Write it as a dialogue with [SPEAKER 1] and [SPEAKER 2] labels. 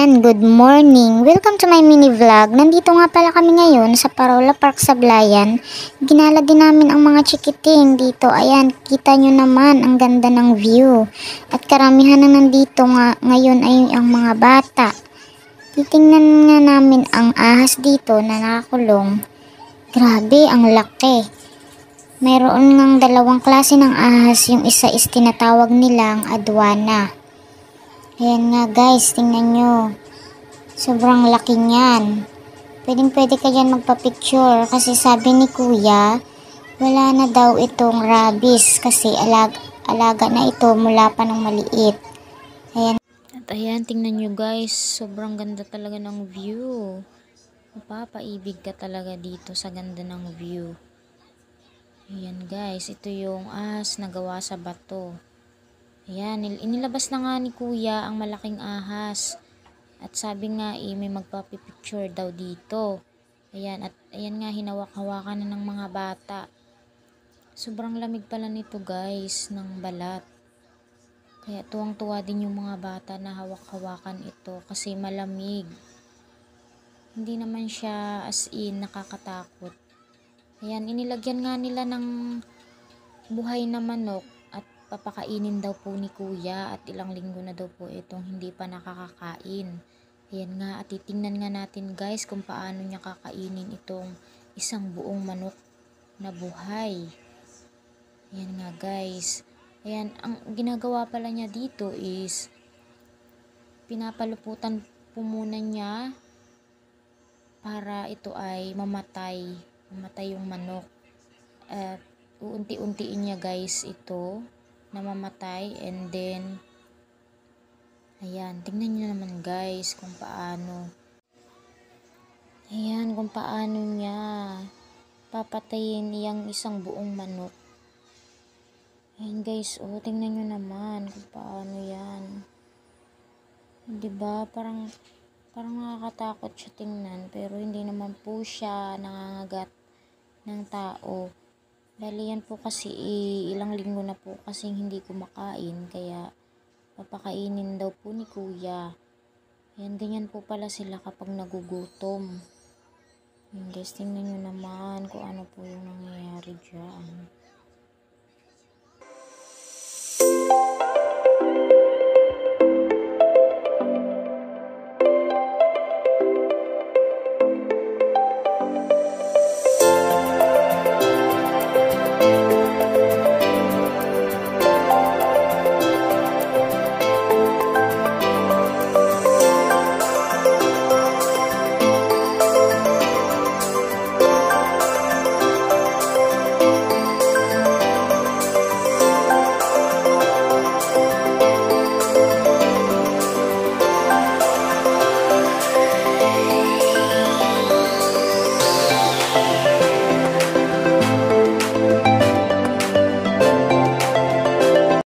[SPEAKER 1] Ayan, good morning. Welcome to my mini vlog. Nandito nga pala kami ngayon sa Parola Park sa Sablayan. Ginala din namin ang mga chikiting dito. Ayan, kita nyo naman ang ganda ng view. At karamihan na nandito nga ngayon ay ang mga bata. Titingnan nga namin ang ahas dito na nakakulong. Grabe, ang laki. Mayroon ngang dalawang klase ng ahas. Yung isa is tinatawag nilang adwana. Ayan nga guys, tingnan nyo. Sobrang laki niyan. Pwede ka dyan magpa-picture kasi sabi ni kuya, wala na daw itong rabies kasi alaga na ito mula pa ng maliit. Ayan. At ayan, tingnan nyo guys, sobrang ganda talaga ng view. Mapapaibig ka talaga dito sa ganda ng view. Ayan guys, ito yung ahas na gawa sa bato. Ayan, inilabas na nga ni kuya ang malaking ahas. At sabi nga may magpapipicture daw dito. Ayan, at ayan nga hinawak-hawakan na ng mga bata. Sobrang lamig pala nito guys, ng balat. Kaya tuwang-tuwa din yung mga bata na hawak-hawakan ito kasi malamig. Hindi naman siya as in nakakatakot. Ayan, inilagyan nga nila ng buhay na manok. Papakainin daw po ni kuya at ilang linggo na daw po itong hindi pa nakakakain. Ayan nga, at titingnan nga natin guys kung paano niya kakainin itong isang buong manok na buhay. Ayan nga guys. Ayan, ang ginagawa pala niya dito is pinapaluputan po muna niya para ito ay mamatay yung manok. At uunti-untiin niya guys ito na mamatay, and then ayan, tingnan nyo naman guys kung paano. Ayan, kung paano niya papatayin yung isang buong manok. Ayan guys, tingnan nyo naman kung paano yan. Diba, parang nakakatakot siya tingnan, pero hindi naman po siya nangangagat ng tao. Bali yan po kasi ilang linggo na po kasi hindi kumakain, kaya papakainin daw po ni kuya. Yan, ganyan po pala sila kapag nagugutom. Yan guys, tingnan nyo naman kung ano po yung nangyayari dyan.